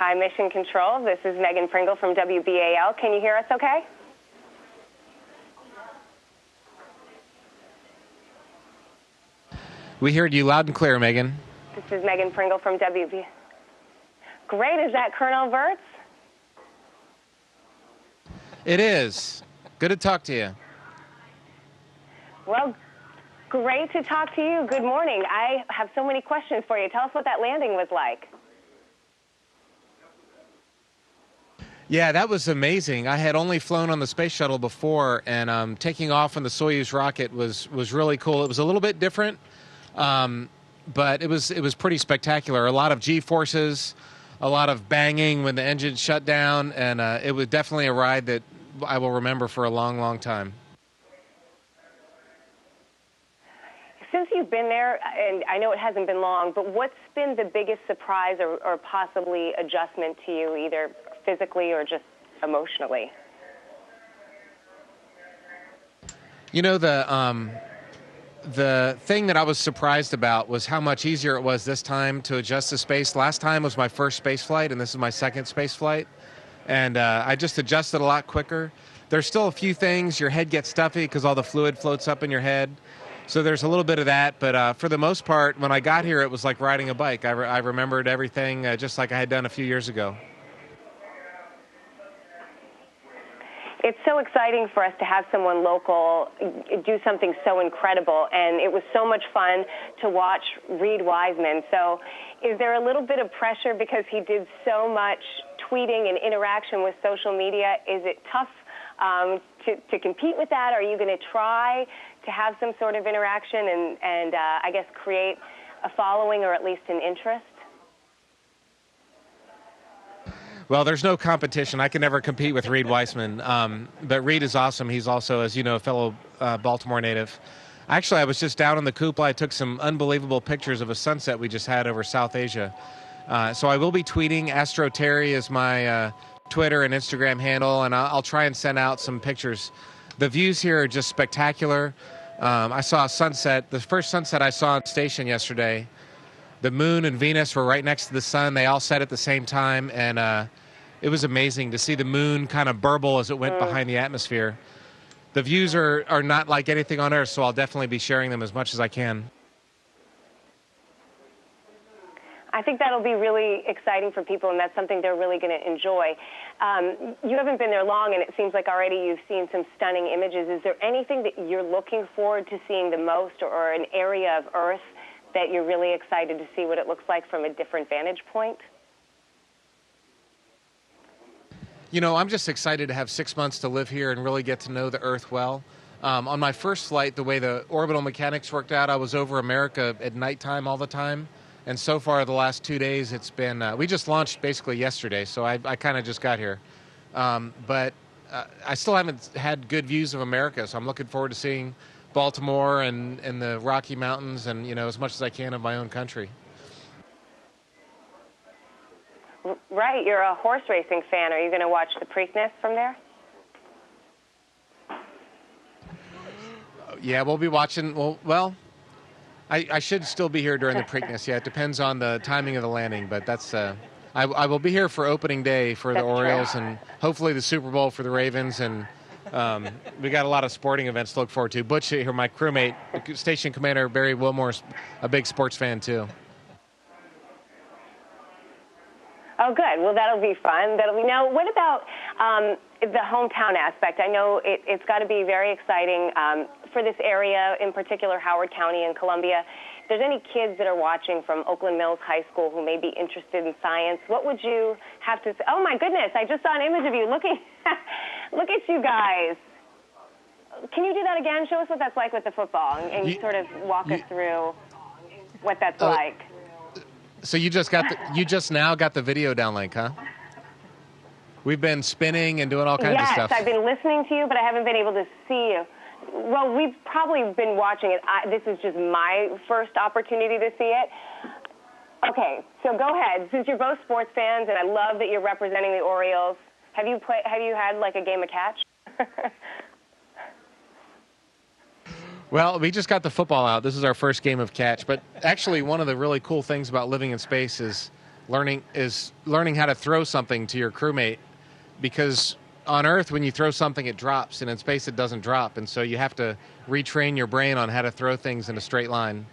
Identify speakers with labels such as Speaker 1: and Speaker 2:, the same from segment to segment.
Speaker 1: Hi, Mission Control. This is Megan Pringle from WBAL. Can you hear us okay?
Speaker 2: We heard you loud and clear, Megan.
Speaker 1: This is Megan Pringle from WB. Great. Is that Colonel Wirtz?
Speaker 2: It is. Good to talk to you.
Speaker 1: Well, great to talk to you. Good morning. I have so many questions for you. Tell us what that landing was like.
Speaker 2: Yeah, that was amazing. I had only flown on the space shuttle before, and taking off on the Soyuz rocket was really cool. It was a little bit different, but it was pretty spectacular. A lot of G-forces, a lot of banging when the engine shut down, and it was definitely a ride that I will remember for a long, long time.
Speaker 1: Since you've been there, and I know it hasn't been long, but what's been the biggest surprise or possibly adjustment to you, either physically or just emotionally?
Speaker 2: You know, the thing that I was surprised about was how much easier it was this time to adjust to space. Last time was my first space flight, and this is my second space flight. And I just adjusted a lot quicker. There's still a few things. Your head gets stuffy because all the fluid floats up in your head. So there's a little bit of that. But for the most part, when I got here, it was like riding a bike. I remembered everything just like I had done a few years ago.
Speaker 1: It's so exciting for us to have someone local do something so incredible, and it was so much fun to watch Reid Wiseman. So is there a little bit of pressure because he did so much tweeting and interaction with social media? Is it tough to compete with that? Are you going to try to have some sort of interaction and I guess create a following or at least an interest?
Speaker 2: Well, there's no competition. I can never compete with Reid Wiseman. But Reid is awesome. He's also, as you know, a fellow Baltimore native. Actually, I was just down in the cupola. I took some unbelievable pictures of a sunset we just had over South Asia. So I will be tweeting. Astro Terry is my Twitter and Instagram handle, and I'll try and send out some pictures. The views here are just spectacular. I saw a sunset, the first sunset I saw on station yesterday. The moon and Venus were right next to the sun. They all set at the same time, and it was amazing to see the moon kind of burble as it went behind the atmosphere. The views are not like anything on Earth, so I'll definitely be sharing them as much as I can.
Speaker 1: I think that'll be really exciting for people, and that's something they're really going to enjoy. You haven't been there long, and it seems like already you've seen some stunning images. Is there anything that you're looking forward to seeing the most, or an area of Earth that you're really excited to see what it looks like from a different vantage point?
Speaker 2: You know, I'm just excited to have 6 months to live here and really get to know the Earth well. On my first flight, the way the orbital mechanics worked out, I was over America at nighttime all the time. And so far, the last 2 days, it's been, we just launched basically yesterday, so I kind of just got here. But I still haven't had good views of America, so I'm looking forward to seeing Baltimore and the Rocky Mountains and, you know, as much as I can of my own country.
Speaker 1: Right, you're a horse racing fan. Are you going to watch the Preakness from there?
Speaker 2: Yeah, we'll be watching. Well, I should still be here during the Preakness. Yeah, it depends on the timing of the landing, but that's I will be here for opening day for the Orioles and hopefully the Super Bowl for the Ravens, and we got a lot of sporting events to look forward to. Butch here, my crewmate, Station Commander Barry Wilmore's a big sports fan too.
Speaker 1: Oh, good. Well, that'll be fun. Now, what about the hometown aspect? I know it's got to be very exciting for this area, in particular Howard County and Columbia. If there's any kids that are watching from Oakland Mills High School who may be interested in science, what would you have to say? Oh, my goodness, I just saw an image of you looking. Look at you guys. Can you do that again? Show us what that's like with the football and sort of walk us through what that's like.
Speaker 2: So you just now got the video downlink, huh? We've been spinning and doing all kinds of stuff.
Speaker 1: Yes, I've been listening to you, but I haven't been able to see you. Well, we've probably been watching it. This is just my first opportunity to see it. Okay, so go ahead. Since you're both sports fans, and I love that you're representing the Orioles, have you had like a game of catch?
Speaker 2: Well, we just got the football out. This is our first game of catch. But actually, one of the really cool things about living in space is learning how to throw something to your crewmate, because on Earth, when you throw something, it drops, and in space, it doesn't drop. And so you have to retrain your brain on how to throw things in a straight line.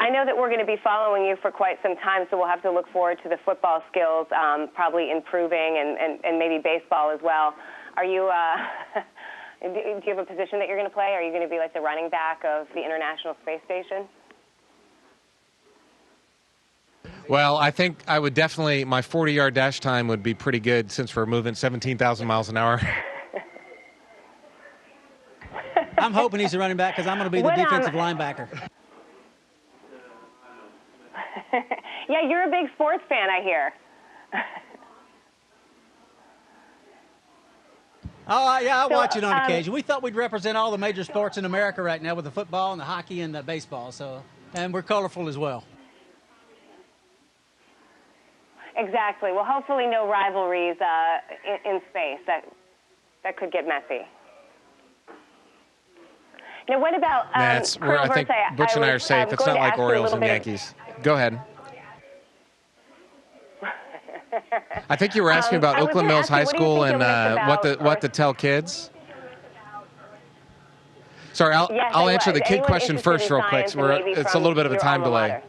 Speaker 1: I know that we're going to be following you for quite some time, so we'll have to look forward to the football skills probably improving, and maybe baseball as well. Are you, do you have a position that you're going to play? Are you going to be like the running back of the International Space Station?
Speaker 2: Well, I think I would definitely, my 40-yard dash time would be pretty good since we're moving 17,000 miles an hour.
Speaker 3: I'm hoping he's a running back because I'm going to be the defensive linebacker.
Speaker 1: Yeah, you're a big sports fan, I hear.
Speaker 3: Oh, yeah, I watch it on occasion. We thought we'd represent all the major sports in America right now with the football and the hockey and the baseball, and we're colorful as well.
Speaker 1: Exactly. Well, hopefully no rivalries in space. That could get messy. Now, what about
Speaker 2: I think Butch and I are safe. It's not like Orioles and Yankees. Go ahead. I think you were asking about Oakland Mills High School and what to tell kids. Sorry, I'll answer the kid question first real quick. It's a little bit of a time delay.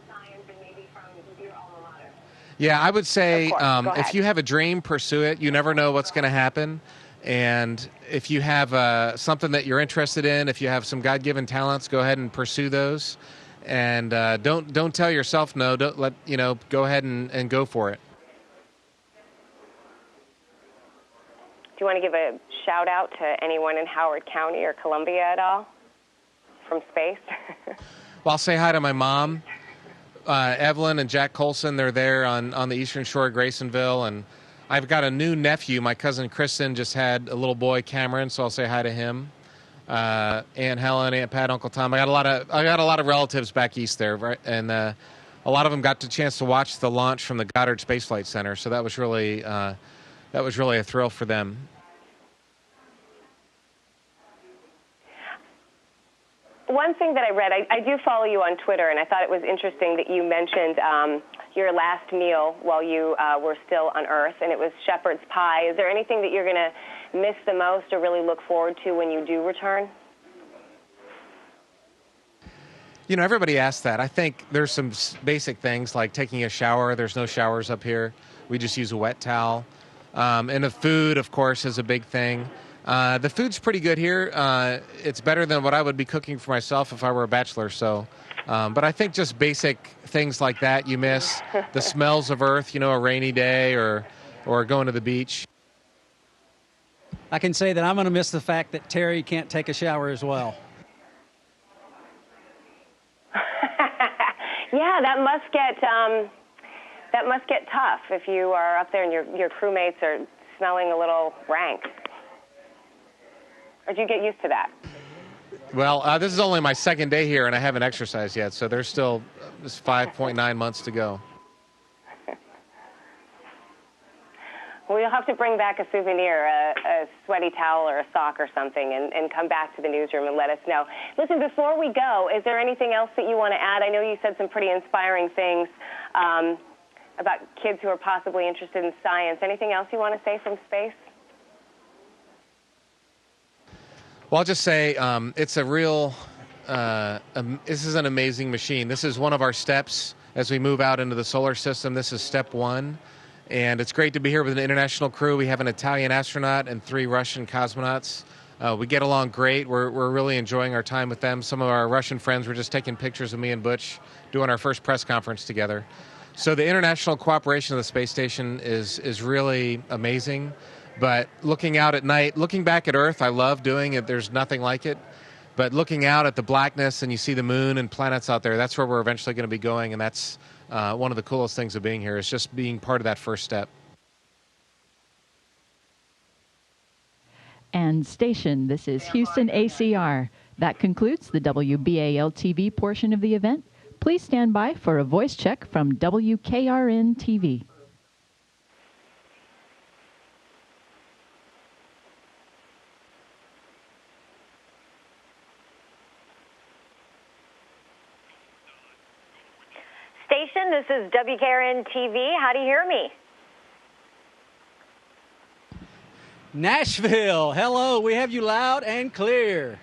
Speaker 2: Yeah, I would say if you have a dream, pursue it. You never know what's going to happen. And if you have something that you're interested in, if you have some God-given talents, go ahead and pursue those. And don't tell yourself no. Don't go ahead and go for it.
Speaker 1: Do you want to give a shout-out to anyone in Howard County or Columbia at all from space?
Speaker 2: Well, I'll say hi to my mom, Evelyn and Jack Colson. They're there on the eastern shore of Graysonville. And I've got a new nephew. My cousin Kristen just had a little boy, Cameron, so I'll say hi to him. Aunt Helen, Aunt Pat, Uncle Tom. I got a lot of relatives back east there, right? And a lot of them got the chance to watch the launch from the Goddard Space Flight Center. So that was really a thrill for them.
Speaker 1: One thing that I read, I do follow you on Twitter, and I thought it was interesting that you mentioned your last meal while you were still on Earth, and it was shepherd's pie. Is there anything that you're going to miss the most or really look forward to when you do return?
Speaker 2: Everybody asks that. I think there's some basic things like taking a shower. There's no showers up here. We just use a wet towel. And the food, of course, is a big thing. The food's pretty good here. It's better than what I would be cooking for myself if I were a bachelor. So, but I think just basic things like that you miss. The smells of Earth, a rainy day or going to the beach.
Speaker 3: I can say that I'm going to miss the fact that Terry can't take a shower as well.
Speaker 1: Yeah, that must get tough if you are up there and your crewmates are smelling a little rank. Or do you get used to that?
Speaker 2: Well, this is only my second day here, and I haven't exercised yet, so there's still 5.9 months to go.
Speaker 1: Well, you'll have to bring back a souvenir, a sweaty towel or a sock or something, and come back to the newsroom and let us know. Listen, before we go, is there anything else that you want to add? I know you said some pretty inspiring things about kids who are possibly interested in science. Anything else you want to say from space?
Speaker 2: Well, I'll just say it's a real, this is an amazing machine. This is one of our steps as we move out into the solar system. This is step one. And it's great to be here with an international crew. We have an Italian astronaut and 3 Russian cosmonauts. We get along great. We're really enjoying our time with them. Some of our Russian friends were just taking pictures of me and Butch doing our first press conference together. So the international cooperation of the space station is really amazing. But looking out at night, looking back at Earth, I love doing it. There's nothing like it. But looking out at the blackness and you see the moon and planets out there, that's where we're eventually going to be going. And that's one of the coolest things of being here is just being part of that first step.
Speaker 4: And station, this is Houston ACR. That concludes the WBAL TV portion of the event. Please stand by for a voice check from WKRN TV.
Speaker 5: Station. This is WKRN TV. How do you hear me?
Speaker 3: Nashville, hello. We have you loud and clear.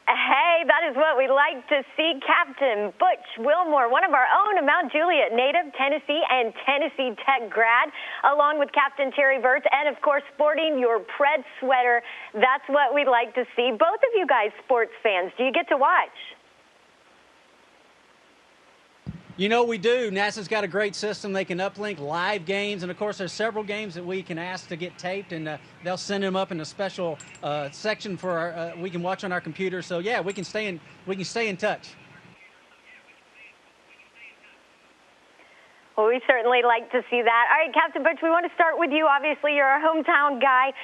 Speaker 5: Hey, that is what we like to see. Captain Butch Wilmore, one of our own, a Mount Juliet native, Tennessee and Tennessee Tech grad, along with Captain Terry Virts, and of course sporting your Pred sweater. That's what we like to see. Both of you guys sports fans, do you get to watch?
Speaker 3: You know, we do. NASA's got a great system. They can uplink live games, and of course there's several games that we can ask to get taped, and they'll send them up in a special section for our, we can watch on our computer. So yeah, we can stay in touch.
Speaker 5: Well, we certainly like to see that. All right, Captain Butch, we want to start with you. Obviously, you're a hometown guy.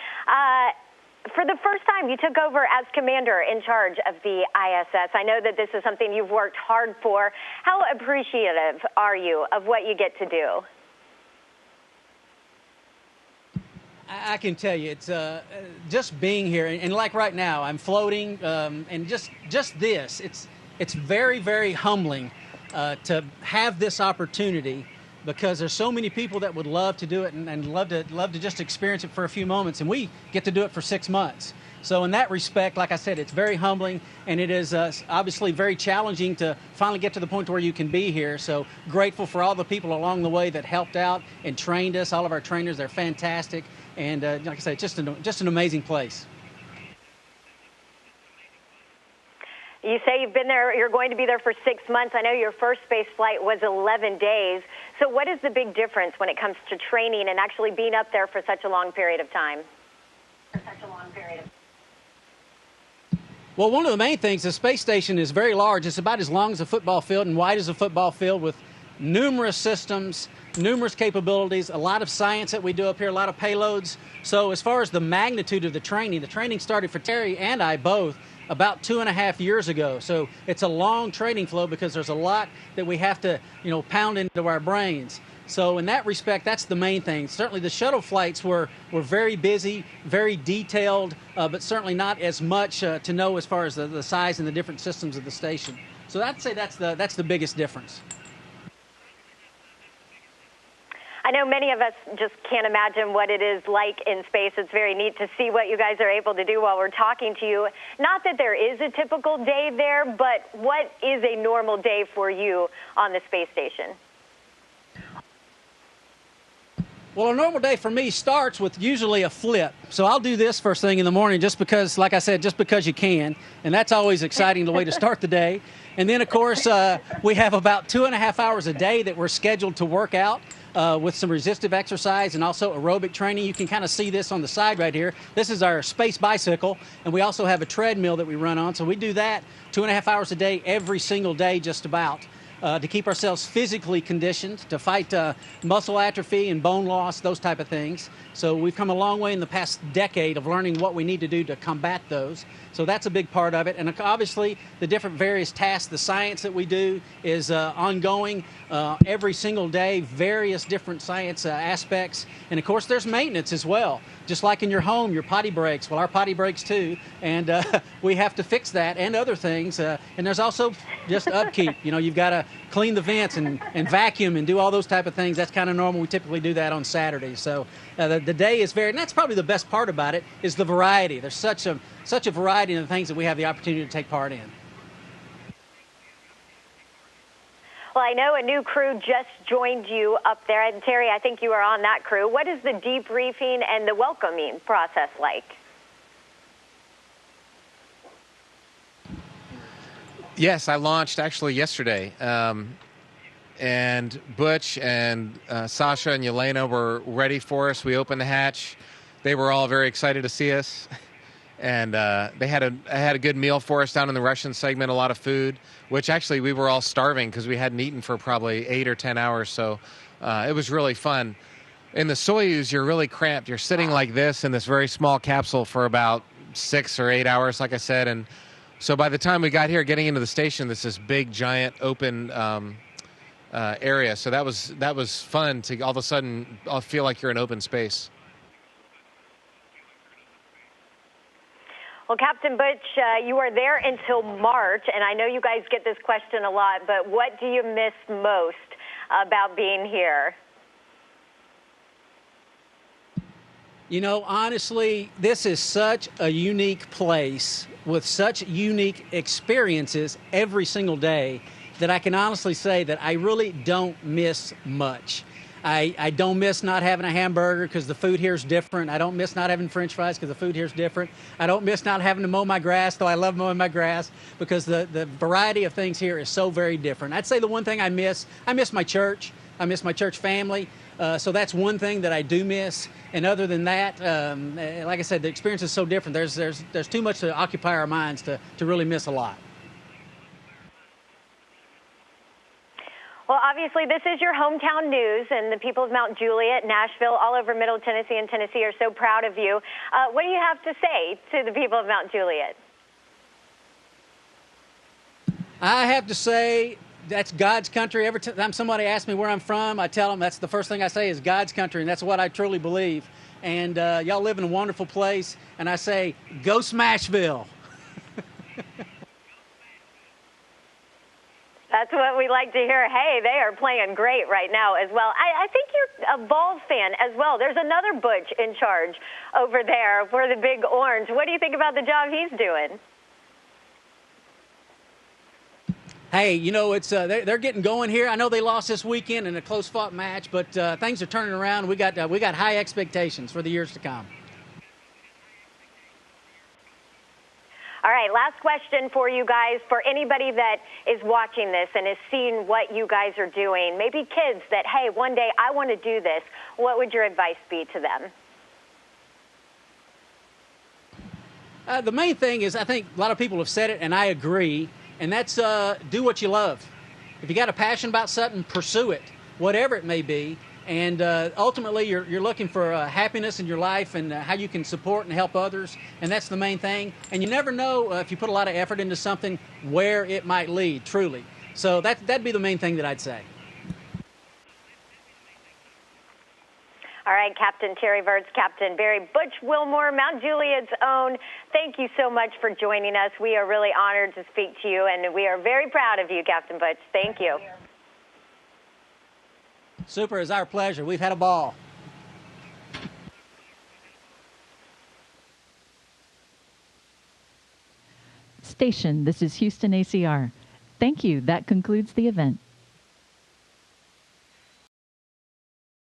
Speaker 5: For the first time, you took over as commander in charge of the ISS. I know that this is something you've worked hard for. How appreciative are you of what you get to do?
Speaker 3: I can tell you, it's just being here, and like right now, I'm floating, and just this, it's very, very humbling to have this opportunity, because there's so many people that would love to do it and love to just experience it for a few moments, and we get to do it for 6 months. So in that respect, like I said, it's very humbling, and it is obviously very challenging to finally get to the point where you can be here. So grateful for all the people along the way that helped out and trained us. All of our trainers, they're fantastic, and like I said, just an amazing place.
Speaker 5: You say you've been there, you're going to be there for 6 months. I know your first space flight was 11 days. So what is the big difference when it comes to training and actually being up there for such a long period of time?
Speaker 3: Well, one of the main things, the space station is very large. It's about as long as a football field and wide as a football field, with numerous systems, numerous capabilities, a lot of science that we do up here, a lot of payloads. So as far as the magnitude of the training started for Terry and I both about 2.5 years ago. So it's a long training flow because there's a lot that we have to, pound into our brains. So in that respect, that's the main thing. Certainly the shuttle flights were very busy, very detailed, but certainly not as much to know as far as the size and the different systems of the station. So I'd say that's the biggest difference.
Speaker 5: I know many of us just can't imagine what it is like in space. It's very neat to see what you guys are able to do while we're talking to you. Not that there is a typical day there, but what is a normal day for you on the space station?
Speaker 3: Well, a normal day for me starts with usually a flip. So I'll do this first thing in the morning just because, like I said, just because you can. And that's always exciting, the way to start the day. And then, of course, we have about 2.5 hours a day that we're scheduled to work out. With some resistive exercise and also aerobic training. You can kind of see this on the side right here. This is our space bicycle, and we also have a treadmill that we run on. So we do that 2.5 hours a day, every single day just about, to keep ourselves physically conditioned, to fight muscle atrophy and bone loss, those type of things. So we've come a long way in the past decade of learning what we need to do to combat those. So that's a big part of it. And obviously, the different various tasks, the science that we do is ongoing every single day, various different science aspects. And of course, there's maintenance as well. Just like in your home, your potty breaks. Well, our potty breaks too. And we have to fix that and other things. And there's also just upkeep. You've got to clean the vents and vacuum and do all those type of things. That's kind of normal. We typically do that on Saturdays. So the day is and that's probably the best part about it, is the variety. There's such a variety of the things that we have the opportunity to take part in.
Speaker 5: Well, I know a new crew just joined you up there. And Terry, I think you are on that crew. What is the debriefing and the welcoming process like?
Speaker 2: Yes, I launched actually yesterday. And Butch and Sasha and Yelena were ready for us. We opened the hatch. They were all very excited to see us. And they had a good meal for us down in the Russian segment, a lot of food, which actually we were all starving because we hadn't eaten for probably 8 or 10 hours. So it was really fun. In the Soyuz, you're really cramped. You're sitting like this in this very small capsule for about 6 or 8 hours, like I said. And so by the time we got here, getting into the station, this big, giant, open area. So that was fun to all of a sudden feel like you're in open space.
Speaker 5: Well, Captain Butch, you are there until March, and I know you guys get this question a lot, but what do you miss most about being here?
Speaker 3: You know, honestly, this is such a unique place with such unique experiences every single day that I can honestly say that I really don't miss much. I don't miss not having a hamburger because the food here is different. I don't miss not having French fries because the food here is different. I don't miss not having to mow my grass, though I love mowing my grass, because the variety of things here is so very different. I'd say the one thing I miss my church. I miss my church family. So that's one thing that I do miss. And other than that, like I said, the experience is so different. There's too much to occupy our minds to really miss a lot.
Speaker 5: Well, obviously, this is your hometown news, and the people of Mount Juliet, Nashville, all over Middle Tennessee and Tennessee are so proud of you. What do you have to say to the people of Mount Juliet?
Speaker 3: I have to say that's God's country. Every time somebody asks me where I'm from, I tell them that's the first thing I say is God's country, and that's what I truly believe. And y'all live in a wonderful place, and I say, go Smashville.
Speaker 5: That's what we like to hear. Hey, they are playing great right now as well. I think you're a Vols fan as well. There's another Butch in charge over there for the Big Orange. What do you think about the job he's doing?
Speaker 3: Hey, you know, it's they're getting going here. I know they lost this weekend in a close-fought match, but things are turning around. We got high expectations for the years to come.
Speaker 5: All right, last question for you guys. For anybody that is watching this and is seeing what you guys are doing, maybe kids that, hey, one day I want to do this, what would your advice be to them?
Speaker 3: The main thing is, I think a lot of people have said it, and I agree, and that's do what you love. If you got a passion about something, pursue it, whatever it may be. And ultimately, you're looking for happiness in your life and how you can support and help others, and that's the main thing. And you never know if you put a lot of effort into something where it might lead, truly. So that'd be the main thing that I'd say.
Speaker 5: All right, Captain Terry Virts, Captain Barry Butch Wilmore, Mount Juliet's own, thank you so much for joining us. We are really honored to speak to you, and we are very proud of you, Captain Butch. Thank you.
Speaker 3: Super, it's our pleasure. We've had a ball.
Speaker 4: Station, this is Houston ACR. Thank you. That concludes the event.